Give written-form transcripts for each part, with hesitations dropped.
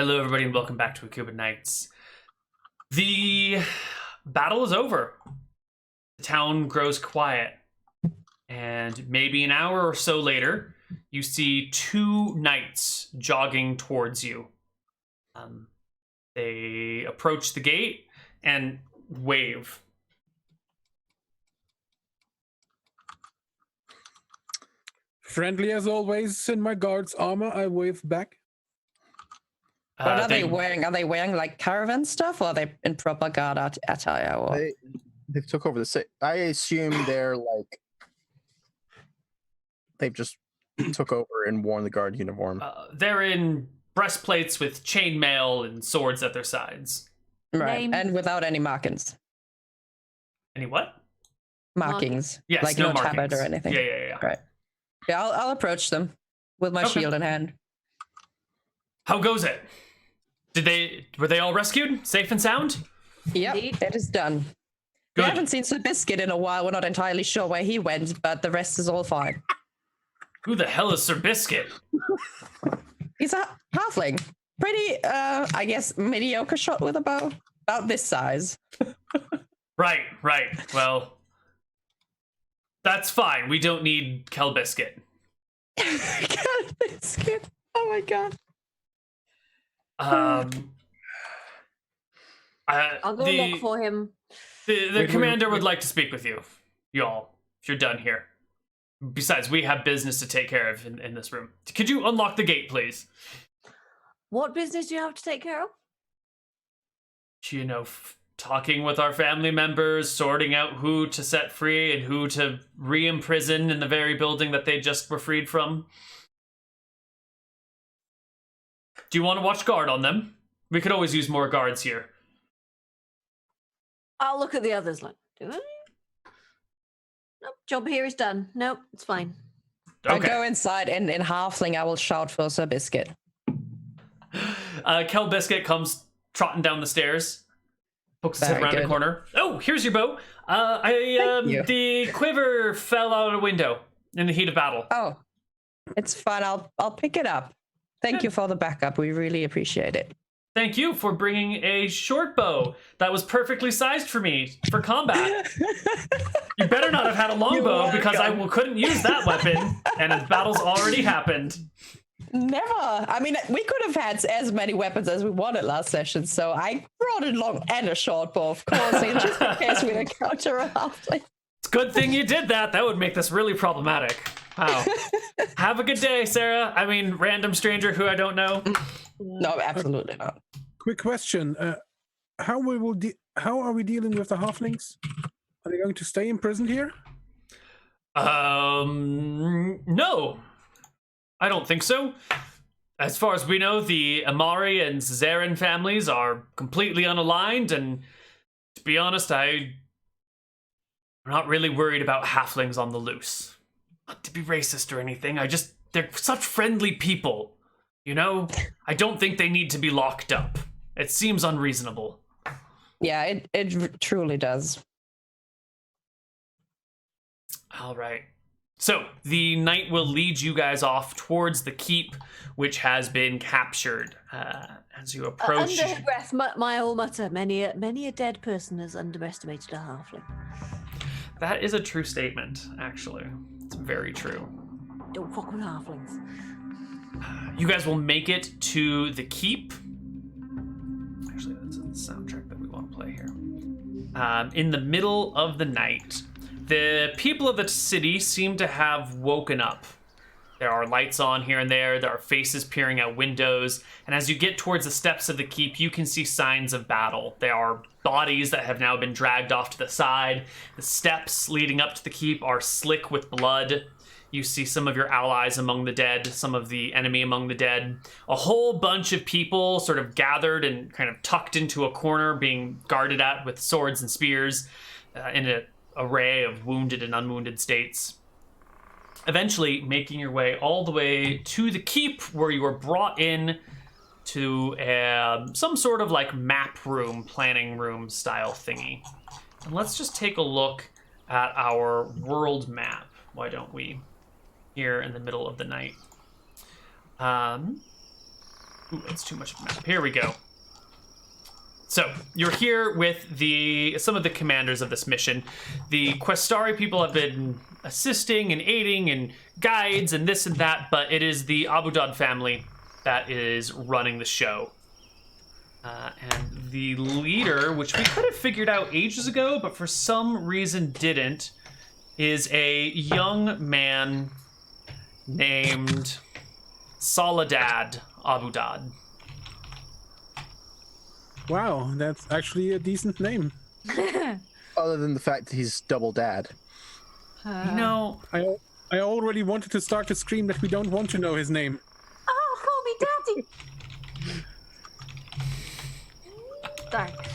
Hello, everybody, and welcome back to Akuban Nights. The battle is over. The town grows quiet, and maybe an hour or so later, you see two knights jogging towards you. They approach the gate and wave. Friendly as always, in my guard's armor, I wave back. What are they wearing? Are they wearing like caravan stuff, or are they in proper guard attire? Or? They took over the city. I assume they're like they've just took over and worn the guard uniform. They're in breastplates with chainmail and swords at their sides. Right, Name? and without any markings. Any what? Markings. Yes, like no no tabard markings. or anything. Yeah. Right. Yeah, I'll approach them with my shield in hand. How goes it? Were they all rescued? Safe and sound? Yep, Indeed. it is done. Good. We haven't seen Sir Biscuit in a while. We're not entirely sure where he went, but the rest is all fine. Who the hell is Sir Biscuit? He's a halfling. Pretty, I guess, mediocre shot with a bow. About this size. Right. Well, that's fine. We don't need Kel Biscuit. Biscuit. Oh my god. I'll go look for him. The commander would like to speak with you, y'all, if you're done here. Besides, we have business to take care of in this room. Could you unlock the gate, please? What business do you have to take care of? You know, talking with our family members, sorting out who to set free and who to re-imprison in the very building that they just were freed from. Do you want to watch guard on them? We could always use more guards here. I'll look at the others. Like, do I? Nope. Job here is done. Nope, it's fine. I go inside, and in halfling, I will shout for Sir Biscuit. Kel Biscuit comes trotting down the stairs, pokes his head around the corner. Oh, here's your bow. The quiver fell out a window in the heat of battle. Oh, it's fine. I'll pick it up. Thank you for the backup. We really appreciate it. Thank you for bringing a short bow that was perfectly sized for me for combat. You better not have had a long bow because I couldn't use that weapon, and the battle's already happened. Never. I mean, we could have had as many weapons as we wanted last session, so I brought a long and a short bow, of course, and just in case we encounter a halfling. It's a good thing you did that. That would make this really problematic. Wow. Have a good day, Sarah. I mean, random stranger who I don't know. No, absolutely not. Quick question: how are we dealing with the halflings? Are they going to stay imprisoned here? No. I don't think so. As far as we know, the Amari and Zarin families are completely unaligned, and to be honest, I'm not really worried about halflings on the loose. Not to be racist or anything, they're such friendly people, you know? I don't think they need to be locked up. It seems unreasonable. Yeah, it truly does. All right. So, the knight will lead you guys off towards the keep, which has been captured. As you approach... Under her breath, my old mutter, many a dead person has underestimated a halfling. That is a true statement, actually. It's very true. Don't fuck with halflings. You guys will make it to the keep. Actually, that's the soundtrack that we want to play here. In the middle of the night, the people of the city seem to have woken up. There are lights on here and there. There are faces peering out windows. And as you get towards the steps of the keep, you can see signs of battle. There are bodies that have now been dragged off to the side. The steps leading up to the keep are slick with blood. You see some of your allies among the dead, some of the enemy among the dead. A whole bunch of people sort of gathered and kind of tucked into a corner, being guarded at with swords and spears in an array of wounded and unwounded states. Eventually making your way all the way to the keep, where you were brought in to some sort of like map room, planning room style thingy. And let's just take a look at our world map, why don't we, here in the middle of the night. Ooh, that's too much of a map. Here we go. So, you're here with some of the commanders of this mission. The Questari people have been assisting and aiding and guides and this and that, but it is the Abudad family that is running the show. And the leader, which we could have figured out ages ago, but for some reason didn't, is a young man named Soledad Abudad. Wow, that's actually a decent name. Other than the fact that he's double dad. You know, I already wanted to start to scream that we don't want to know his name. Oh, call me daddy. Thanks.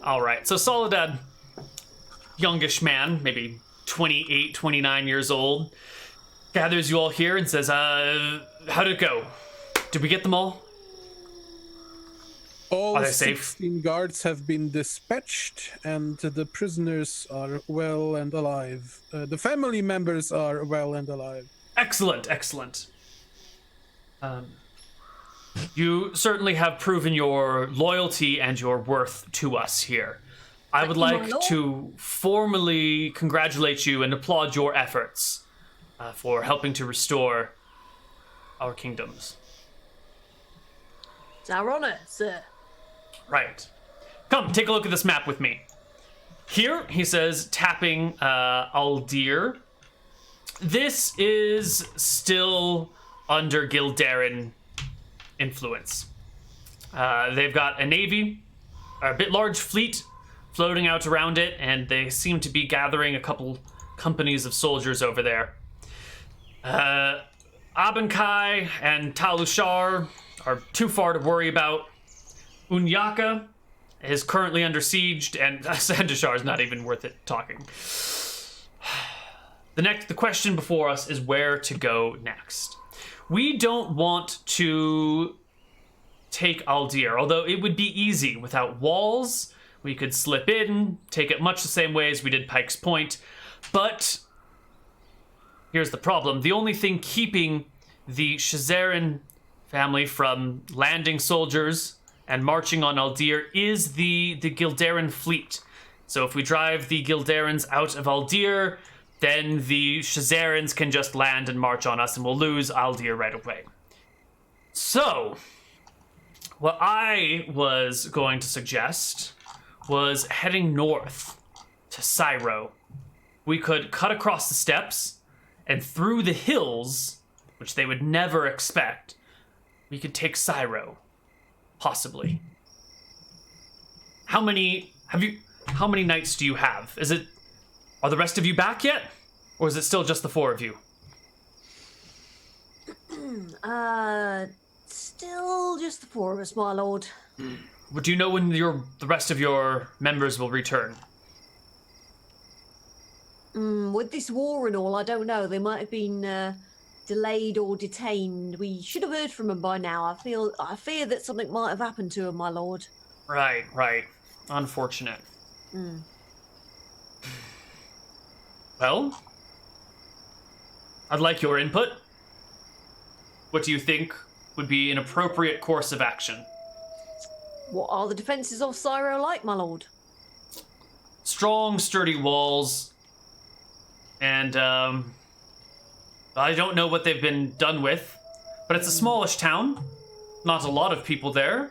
all right. So Soledad, youngish man, maybe 28, 29 years old, gathers you all here and says, how'd it go? Did we get them all? All Are they safe? 16 guards have been dispatched, and the prisoners are well and alive. The family members are well and alive. Excellent, excellent. You certainly have proven your loyalty and your worth to us here. I would like to formally congratulate you and applaud your efforts for helping to restore our kingdoms. It's our honor, sir. Right. Come, take a look at this map with me. Here, he says, tapping Aldir. This is still under Gildaran influence. They've got a navy, a bit large fleet floating out around it, and they seem to be gathering a couple companies of soldiers over there. Abankai and Talushar are too far to worry about. Unyaka is currently under siege, and Sandashar is not even worth it talking. The question before us is where to go next. We don't want to take Aldir, although it would be easy. Without walls, we could slip in, take it much the same way as we did Pike's Point. But here's the problem. The only thing keeping the Shazaran family from landing soldiers and marching on Aldir is the Gildaran fleet. So if we drive the Gildarans out of Aldir, then the Shazarans can just land and march on us, and we'll lose Aldir right away. So, what I was going to suggest was heading north to Syro. We could cut across the steppes, and through the hills, which they would never expect, we could take Syro. Possibly. How many knights do you have? Are the rest of you back yet? Or is it still just the four of you? Still just the four of us, my lord. Do you know when the rest of your members will return? With this war and all, I don't know. They might have been delayed or detained. We should have heard from them by now. I fear that something might have happened to them, my lord. Right. Unfortunate. Well, I'd like your input. What do you think would be an appropriate course of action? What are the defences of Syro like, my lord? Strong, sturdy walls, and I don't know what they've been done with, but it's a smallish town. Not a lot of people there.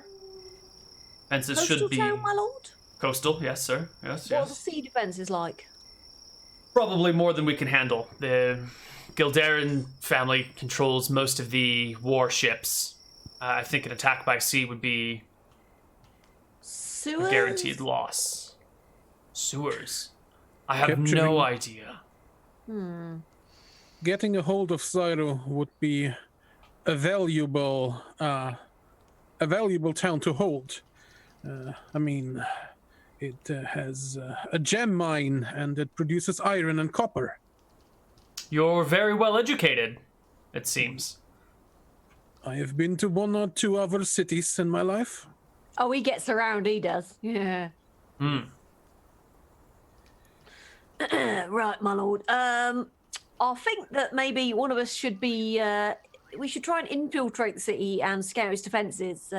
Fences should be town, my lord? coastal. Yes, sir. Yes. What are the sea defences like? Probably more than we can handle. The Gildaran family controls most of the warships. I think an attack by sea would be Sewers? a guaranteed loss. Sewers. I have Capturing- no idea. Getting a hold of Syro would be a valuable town to hold. I mean, it has a gem mine, and it produces iron and copper. You're very well educated, it seems. I have been to one or two other cities in my life. Oh, he gets around, he does. Yeah. Right, my lord. I think that maybe one of us should be we should try and infiltrate the city and scout its defences.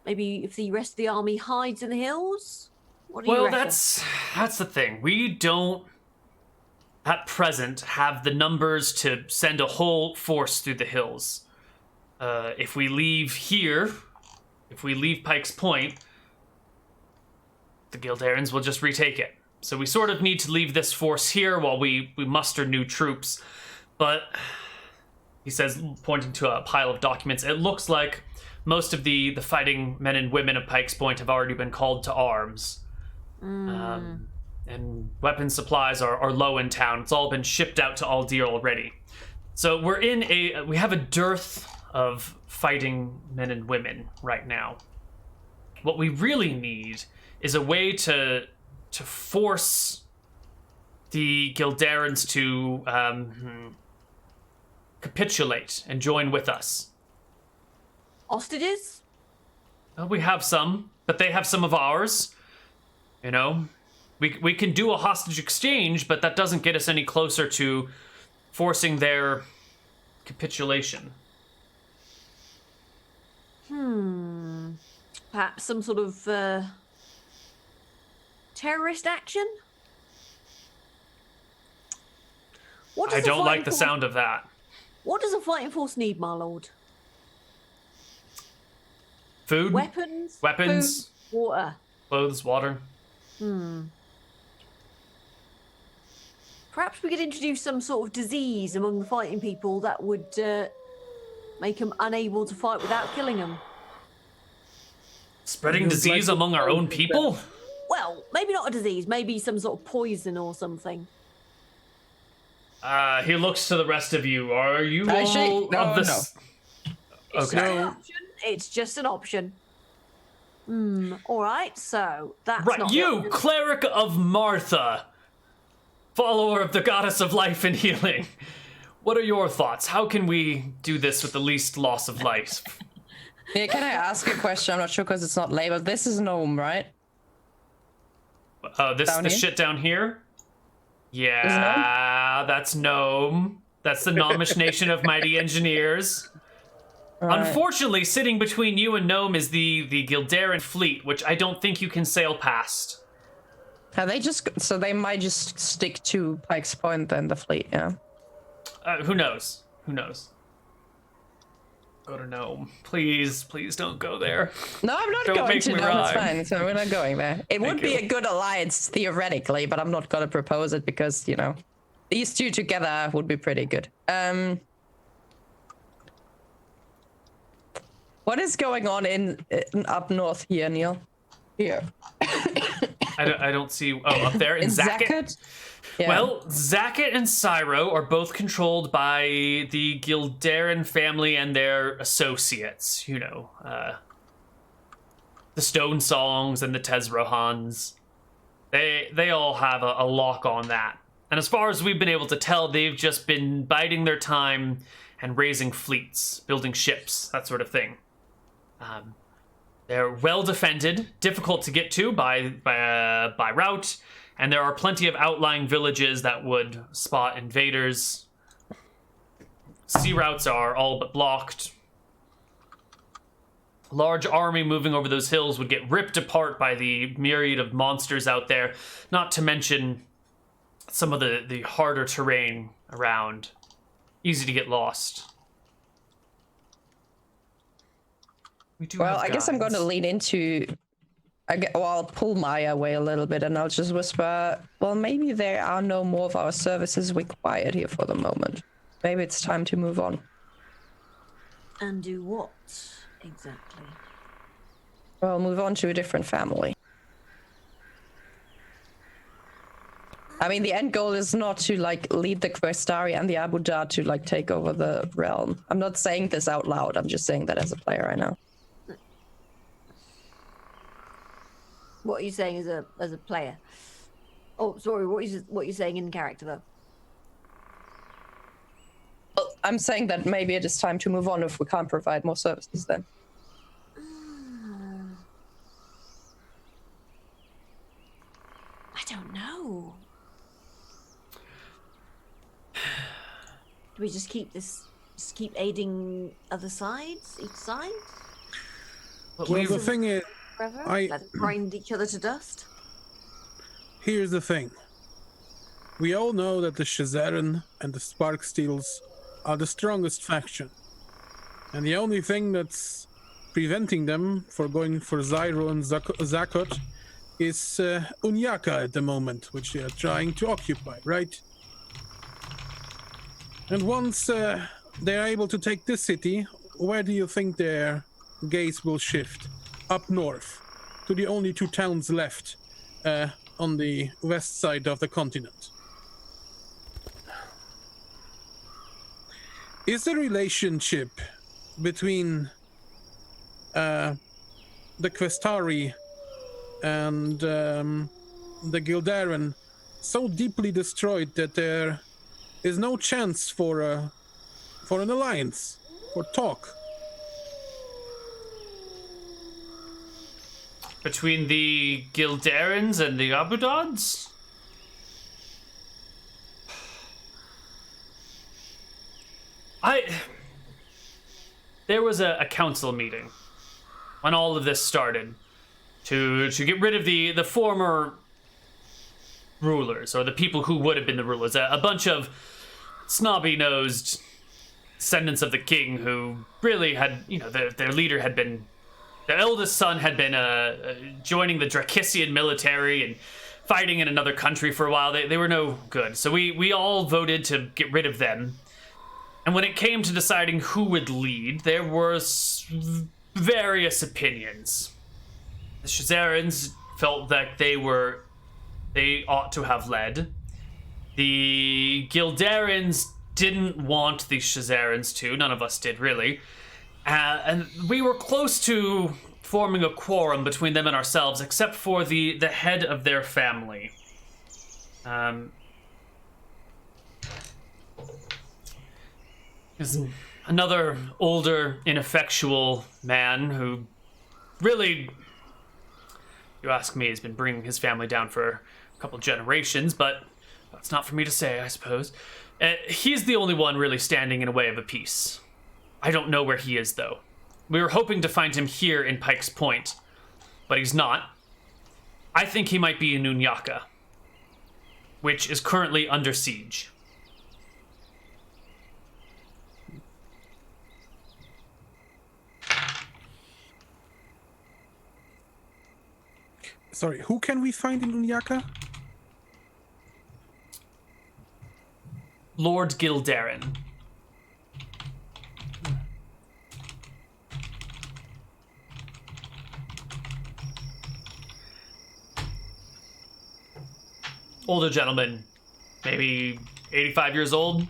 Maybe if the rest of the army hides in the hills. What do you reckon? That's the thing. We don't, at present, have the numbers to send a whole force through the hills. If we leave here, if we leave Pike's Point, the Gildarans will just retake it. So we sort of need to leave this force here while we muster new troops. But, he says, pointing to a pile of documents, it looks like most of the fighting men and women of Pike's Point have already been called to arms. And weapon supplies are low in town. It's all been shipped out to Aldir already. So we have a dearth of fighting men and women right now. What we really need is a way to force the Gildarans to capitulate and join with us. Hostages? Well, we have some, but they have some of ours. You know, we can do a hostage exchange, but that doesn't get us any closer to forcing their capitulation. Perhaps some sort of terrorist action? I don't like the sound of that. What does a fighting force need, my lord? Food? Weapons? Weapons? Food, water. Clothes, water. Perhaps we could introduce some sort of disease among the fighting people that would make them unable to fight without killing them. Spreading disease among our own people? Well, maybe not a disease, maybe some sort of poison or something. He looks to the rest of you. Are you Actually, all no, of this? It's Okay. just an option. It's just an option. All right, so that's Right, not you, cleric of Martha, follower of the goddess of life and healing. What are your thoughts? How can we do this with the least loss of life? Yeah, can I ask a question? I'm not sure because it's not labeled. This is gnome, right? This shit down here? Yeah, that's gnome. That's the Gnomish nation of mighty engineers. Right. Unfortunately, sitting between you and gnome is the Gildaran fleet, which I don't think you can sail past. So they might just stick to Pike's Point then, the fleet, yeah. Who knows? Who knows? Go to gnome. Please don't go there. No, I'm not Don't going make to. me No, it's rhyme. fine. So we're not going there. It would be you. a good alliance theoretically, but I'm not going to propose it because, you know, these two together would be pretty good. What is going on in up north here, Neal? Here. I don't see. Oh, up there in In Zacket. Zacket? Yeah. Well, Zacket and Cyro are both controlled by the Gildaran family and their associates. You know, the Stone Songs and the Tezrohans. They all have a lock on that. And as far as we've been able to tell, they've just been biding their time and raising fleets, building ships, that sort of thing. They're well defended, difficult to get to by route, and there are plenty of outlying villages that would spot invaders. Sea routes are all but blocked. A large army moving over those hills would get ripped apart by the myriad of monsters out there, not to mention some of the harder terrain around. Easy to get lost. Well, I guess I'm going to lean into... I'll pull Maya away a little bit and I'll just whisper, well, maybe there are no more of our services required here for the moment. Maybe it's time to move on. And do what, exactly? Well, move on to a different family. I mean, the end goal is not to, like, lead the Questari and the Abu Dhar to, like, take over the realm. I'm not saying this out loud. I'm just saying that as a player right now. What are you saying as a player? Oh, sorry. What are you saying in character though? Well, I'm saying that maybe it is time to move on if we can't provide more services then. I don't know. Do we just keep this just keep aiding other sides, each side? Well, the thing is, Forever? Let them grind each other to dust? here's the thing. We all know that the Shazaran and the Sparksteels are the strongest faction. And the only thing that's preventing them from going for Zyro and Zakot is Unyaka at the moment, which they are trying to occupy, right? And once they are able to take this city, where do you think their gaze will shift? Up north, to the only 2 towns left on the west side of the continent. Is the relationship between the Questari and the Gildaren so deeply destroyed that there is no chance for an alliance, for talk? Between the Gildarans and the Abudads? There was a council meeting when all of this started to get rid of the former rulers, or the people who would have been the rulers. A bunch of snobby-nosed descendants of the king who really had, their leader had been, their eldest son had been joining the Drakissian military and fighting in another country for a while. They were no good. So we all voted to get rid of them. And when it came to deciding who would lead, there were various opinions. The Shazarans felt that they ought to have led. The Gildarans didn't want the Shazarans to. None of us did, really. And we were close to forming a quorum between them and ourselves, except for the head of their family. Is another older, ineffectual man who really, you ask me, has been bringing his family down for a couple generations, but that's not for me to say, I suppose. He's the only one really standing in a way of a peace. I don't know where he is, though. We were hoping to find him here in Pike's Point, but he's not. I think he might be in Unyaka, which is currently under siege. Sorry, who can we find in Unyaka? Lord Gildaran. Older gentleman, maybe 85 years old,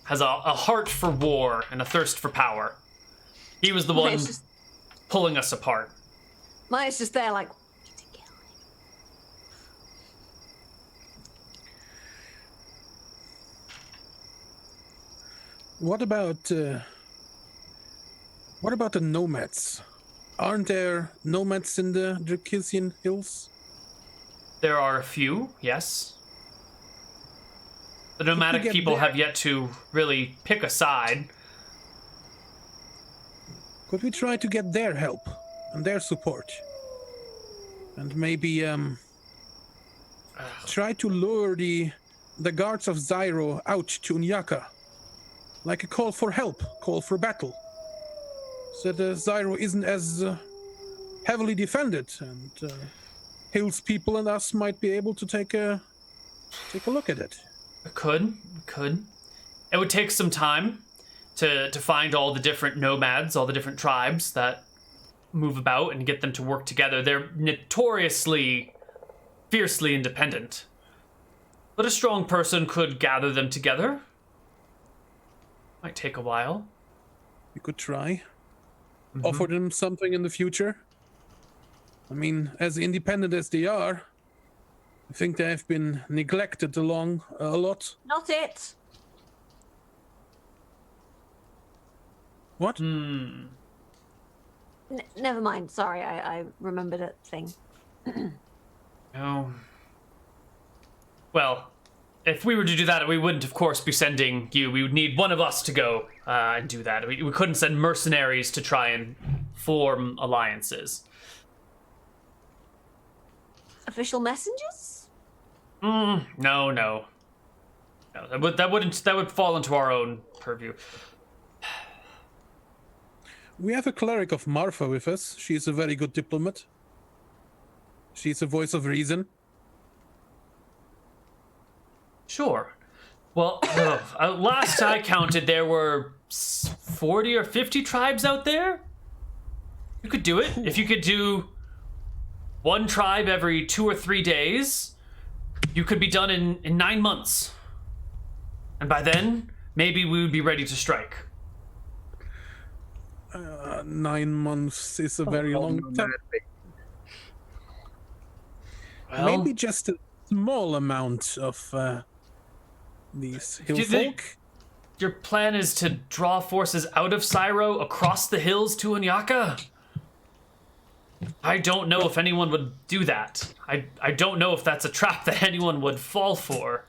has a heart for war and a thirst for power. He was the one pulling us apart. Maya's just there like, What about the nomads? Aren't there nomads in the Drakissian hills? There are a few, yes. The nomadic people have yet to really pick a side. Could we try to get their help and their support? And maybe try to lure the guards of Zyro out to Unyaka? Like a call for help, call for battle. So that Zyro isn't as heavily defended, and Hills people and us might be able to take a look at it. It could. It would take some time to find all the different nomads, all the different tribes that move about and get them to work together. They're notoriously, fiercely independent. But a strong person could gather them together. Might take a while. We could try. Offer them something in the future. I mean, as independent as they are, I think they have been neglected a lot. not it. What? Never mind. Sorry, I remembered a thing. Oh. Well, if we were to do that, we wouldn't, of course, be sending you. We would need one of us to go and do that. We couldn't send mercenaries to try and form alliances. Official messengers? No. That would fall into our own purview. We have a cleric of Marfa with us. She's a very good diplomat. She's a voice of reason. Sure. Well, last I counted, there were 40 or 50 tribes out there. You could do it. If you could do one tribe every 2 or 3 days, you could be done in 9 months. And by then, maybe we would be ready to strike. 9 months is a very long time. Well, Maybe just a small amount of these hill folk. Your plan is to draw forces out of Syro across the hills to Unyaka? I don't know if anyone would do that. I don't know if that's a trap that anyone would fall for.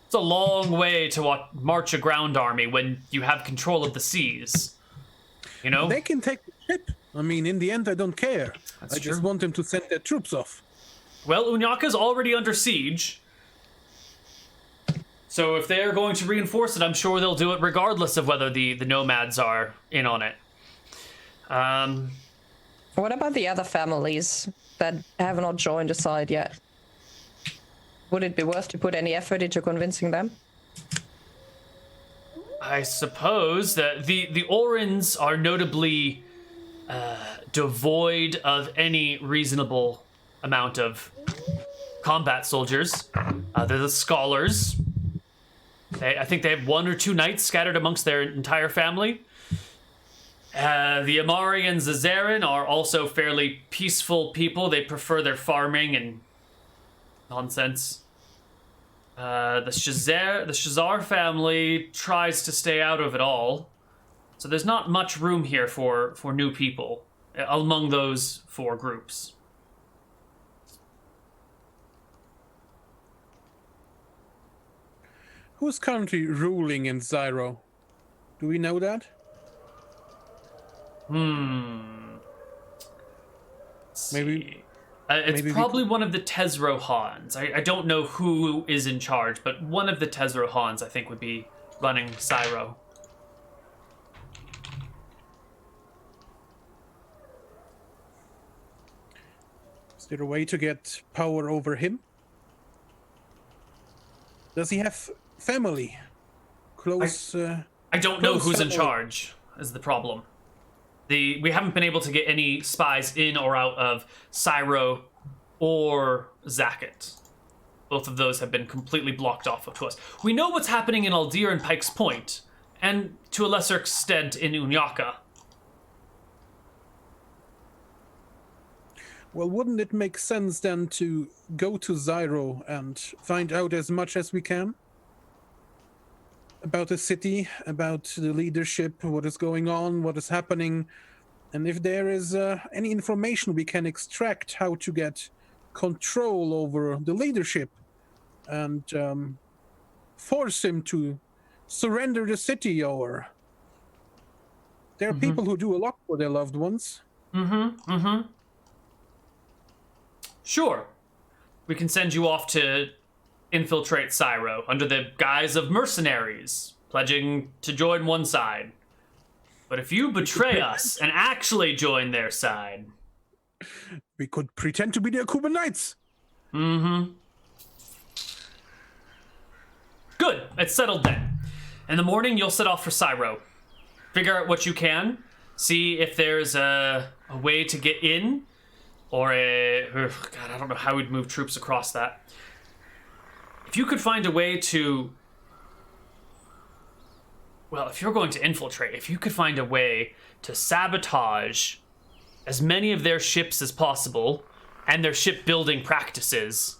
It's a long way to march a ground army when you have control of the seas. You know? They can take the ship. I mean, in the end, I don't care. That's I true. just want them to send their troops off. Well, Unyaka's already under siege. So if they're going to reinforce it, I'm sure they'll do it regardless of whether the nomads are in on it. What about the other families that have not joined the side yet? Would it be worth to put any effort into convincing them? I suppose that the Orans are notably devoid of any reasonable amount of combat soldiers. They're the scholars. I think they have 1 or 2 knights scattered amongst their entire family. The Amari and Zazarin are also fairly peaceful people. They prefer their farming and nonsense. The Shazar family tries to stay out of it all. So there's not much room here for new people among those 4 groups. Who's currently ruling in Zyro? Do we know that? Maybe. It's probably one of the Tezrohans. I don't know who is in charge, but one of the Tezrohans I think would be running Syro. Is there a way to get power over him? Does he have family? Close. I don't know who's in family. charge, is the problem. We haven't been able to get any spies in or out of Syro or Zakat. Both of those have been completely blocked off to us. We know what's happening in Aldir and Pike's Point, and to a lesser extent in Unyaka. Well, wouldn't it make sense then to go to Zyro and find out as much as we can about the city, about the leadership, what is going on, what is happening, and if there is any information we can extract how to get control over the leadership and force him to surrender the city, or there are people who do a lot for their loved ones. Sure. We can send you off to infiltrate Syro under the guise of mercenaries, pledging to join one side. But if you betray us and actually join their side... We could pretend to be the Akuban Knights. Good. It's settled then. In the morning, you'll set off for Syro. Figure out what you can. See if there's a way to get in. Or God, I don't know how we'd move troops across that. If you could find a way to... Well, if you're going to infiltrate, if you could find a way to sabotage as many of their ships as possible and their shipbuilding practices,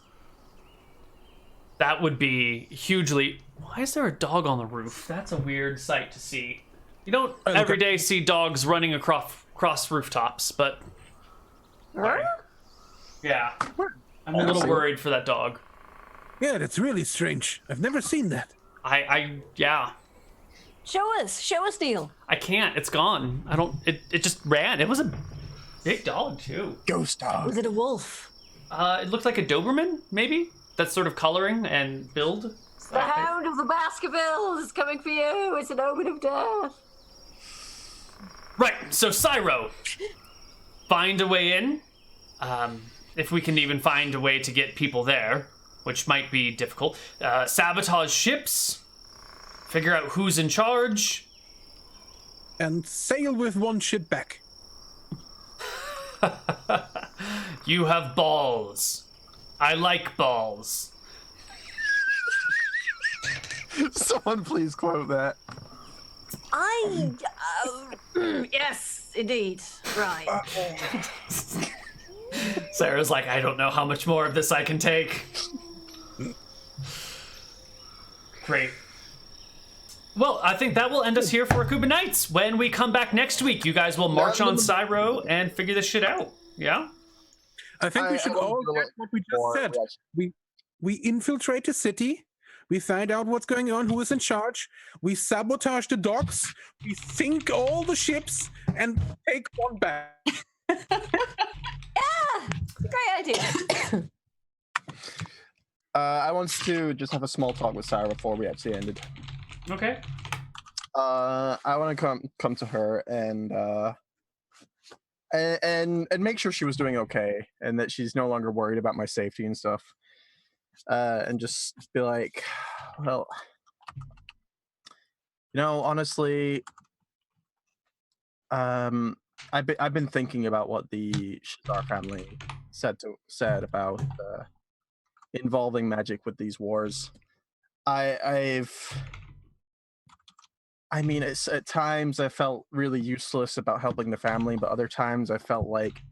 that would be hugely... Why is there a dog on the roof? That's a weird sight to see. You don't every day see dogs running across rooftops, but... Yeah. I'm a little worried for that dog. Yeah, that's really strange. I've never seen that. Yeah. Show us, Neal. I can't. It's gone. I don't. It just ran. It was a big dog too. Ghost dog. Was it a wolf? It looked like a Doberman, maybe. That sort of coloring and build. The Hound of the Baskervilles is coming for you. It's an omen of death. Right. So Cyro, find a way in. If we can even find a way to get people there, which might be difficult. Sabotage ships. Figure out who's in charge. And sail with one ship back. You have balls. I like balls. Someone please quote that. Yes, indeed. Right. Sarah's like, I don't know how much more of this I can take. Great. Well, I think that will end us here for Akuban Nights. When we come back next week, you guys will march on Cyro and figure this shit out. Yeah? I think we should all get what we just said. We infiltrate the city. We find out what's going on, who is in charge. We sabotage the docks. We sink all the ships and take one back. Great idea. I want to just have a small talk with Sarah before we actually ended. Okay. I want to come to her and make sure she was doing okay and that she's no longer worried about my safety and stuff. And just be like, well, honestly, I've been thinking about what the Shazar family said about involving magic with these wars. I mean, it's at times I felt really useless about helping the family, but other times I felt like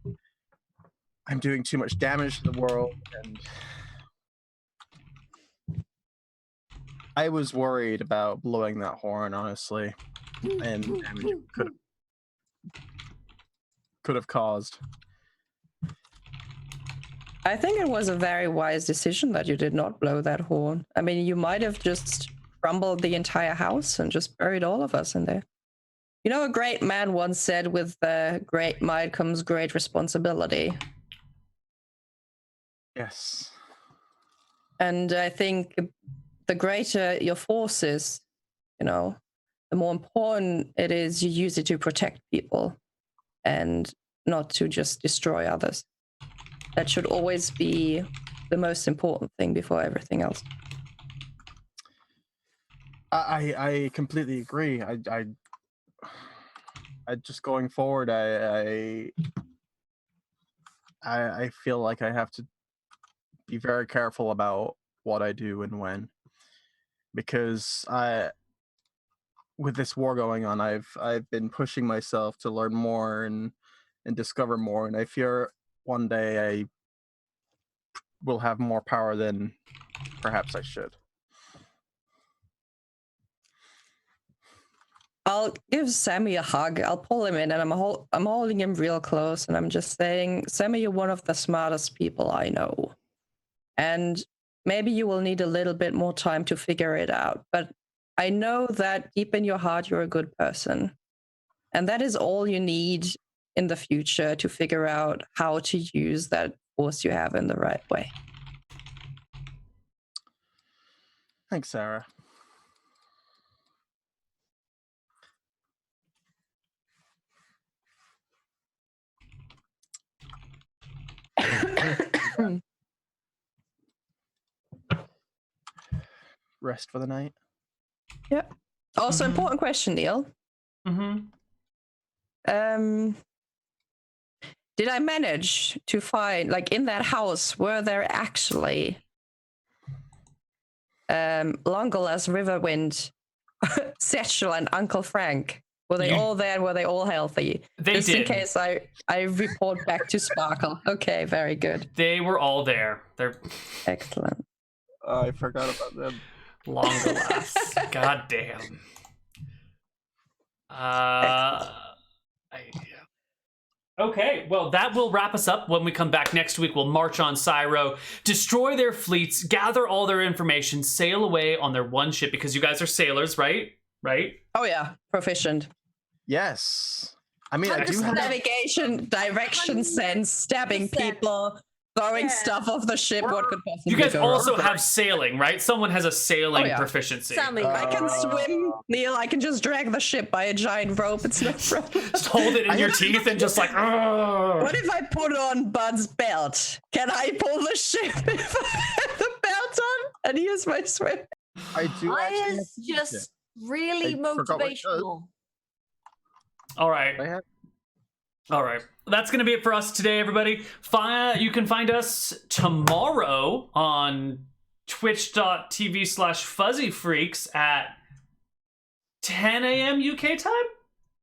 I'm doing too much damage to the world, and I was worried about blowing that horn, honestly, and damage it could have caused. I think it was a very wise decision that you did not blow that horn. I mean, you might have just crumbled the entire house and just buried all of us in there. You know, a great man once said, with great might comes great responsibility. Yes. And I think the greater your force is, the more important it is you use it to protect people and not to just destroy others. That should always be the most important thing before everything else. I completely agree. I just going forward, I feel like I have to be very careful about what I do and when, because with this war going on, I've been pushing myself to learn more and discover more, and I fear one day I will have more power than perhaps I should. I'll give Sammy a hug. I'll pull him in, and I'm holding him real close, and I'm just saying, Sammy, you're one of the smartest people I know. And maybe you will need a little bit more time to figure it out. But I know that deep in your heart, you're a good person. And that is all you need in the future to figure out how to use that force you have in the right way. Thanks, Sarah. Rest for the night. Yeah. Also, important question, Neal. Did I manage to find, in that house, were there actually Longolas, Riverwind, Setchel, and Uncle Frank? Were they all there and were they all healthy? Just in case I report back to Sparkle. Okay, very good. They were all there. They're excellent. I forgot about them. Longolas. God damn. Okay, well, that will wrap us up. When we come back next week, we'll march on Syro, destroy their fleets, gather all their information, sail away on their one ship, because you guys are sailors, right? Right? Oh yeah, proficient. Yes. I mean, I do have Navigation, direction sense, stabbing 100%. people, throwing stuff off the ship. What could possibly You guys go wrong? also have sailing, right? Someone has a sailing proficiency. Sammy. I can swim, Neal. I can just drag the ship by a giant rope. It's no problem. Just hold it in your teeth and just like, "Argh." What if I put on Bud's belt? Can I pull the ship if I have the belt on and use my swim? I do. Maya is just really I forgot what it does. motivational. All right. All right. That's going to be it for us today, everybody. You can find us tomorrow on twitch.tv/fuzzyfreaks at 10 a.m. UK time?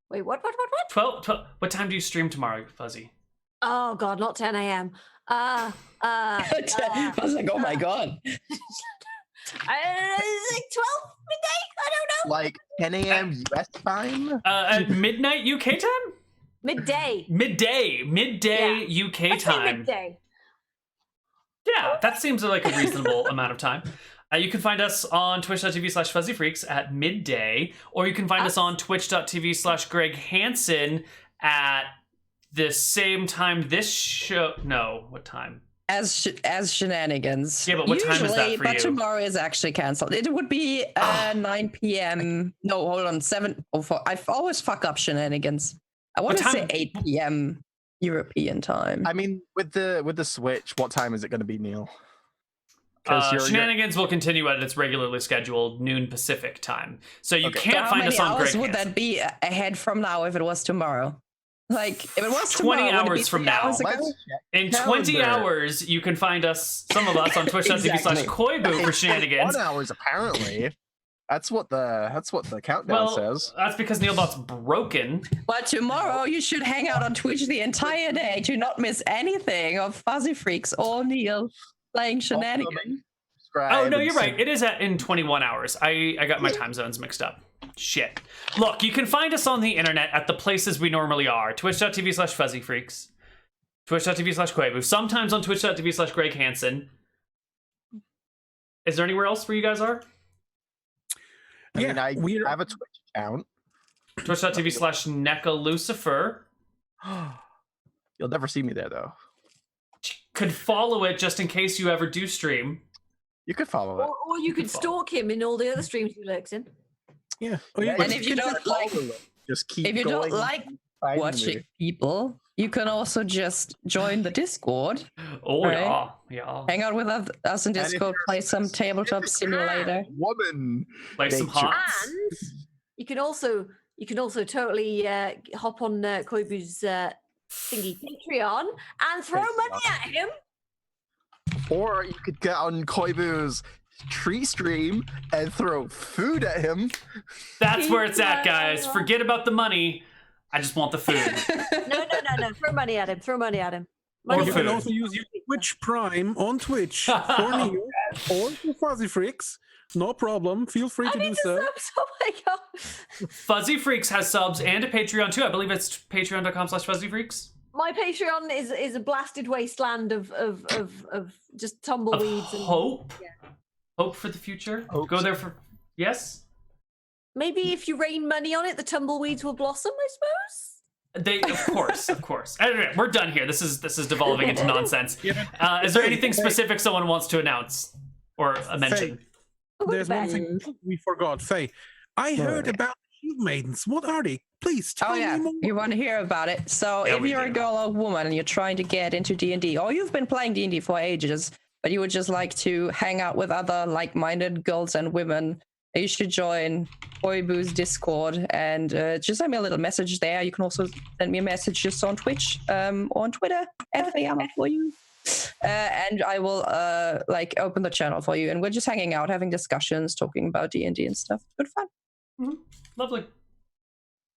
Wait, what? 12. What time do you stream tomorrow, Fuzzy? Oh God, not 10 a.m. I was like, oh my god. Is it 12 midday? I don't know. Like 10 a.m. US time? At midnight UK time? Midday. Midday UK I'd say time. midday. Yeah, that seems like a reasonable amount of time. You can find us on twitch.tv/fuzzyfreaks at midday, or you can find us on twitch.tv/Greg Hansen at the same time this show. No, what time? As shenanigans. Yeah, but what time is that Usually, for but you? tomorrow is actually cancelled. It would be 9 p.m. No, hold on, 7:04. I always fuck up shenanigans. I want to What say time- 8 p.m. European time. I mean, with the Switch, what time is it going to be, Neal? 'Cause you're- Shenanigans will continue at its regularly scheduled noon Pacific time. So you Okay. can't How find many us on hours Greg would Hansen. that be ahead from now if it was tomorrow? Like, if it was 20 tomorrow, would it be hours from 3 now. hours ago? Let's check. In 20 calendar. hours, you can find us, some of us, on twitch.tv/Koibu for shenanigans. 1 hours apparently. That's what the countdown says. That's because Neilbot's broken. But tomorrow you should hang out on Twitch the entire day to not miss anything of Fuzzy Freaks or Neal playing shenanigans. Oh, no, you're right. It is in 21 hours. I got my time zones mixed up. Shit. Look, you can find us on the internet at the places we normally are. Twitch.tv/fuzzyfreaks. Twitch.tv/Koibu. Sometimes on twitch.tv/Greg Hansen. Is there anywhere else where you guys are? I mean, I we're- have a Twitch account. Twitch.tv/NeckaLucifer. You'll never see me there though. Could follow it just in case you ever do stream. You could follow it. Or you could stalk him in all the other streams he lurks in. Yeah. Oh, yeah. And if you don't like, just keep if you going. don't like Find watching me. people, you can also just join the Discord, Oh, Right. yeah. hang out with us in And if Discord, you're play some tabletop simulator. Woman. Play some Nature. hots. And you can also totally hop on Koibu's thingy Patreon and throw money at him. Or you could get on Koibu's tree stream and throw food at him. That's where it's at, guys. Forget about the money. I just want the food. No. Throw money at him. Throw money at him. Or You can food. also use your Twitch Prime on Twitch for Neal or for Fuzzy Freaks. No problem. Feel free to I do need so. to subs. Oh my god. Fuzzy Freaks has subs and a Patreon too. I believe it's patreon.com/fuzzyfreaks. My Patreon is a blasted wasteland of just Of tumbleweeds and hope. Hope for the future. Hope. Go there for yes. maybe if you rain money on it, the tumbleweeds will blossom, I suppose. They of course. Anyway, we're done here. This is devolving into nonsense. Yeah. Is there anything specific someone wants to announce or mention? There's one thing we forgot. Faye, I heard What? about Shield Maidens. What are they? Please tell Oh yeah, me more. you want to hear about it? So Yeah, if we you're do. a girl or woman and you're trying to get into D&D, or you've been playing D&D for ages, but you would just like to hang out with other like-minded girls and women, you should join Koibu's Discord and just send me a little message there. You can also send me a message just on Twitch or on Twitter for you. And I will like open the channel for you, and we're just hanging out, having discussions, talking about D&D and stuff. Good fun. Lovely.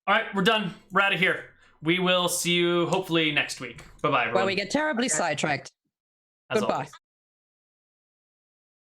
All right, we're done. We're out of here. We will see you hopefully next week. Bye bye, everyone. Where we get terribly sidetracked. As Goodbye. always.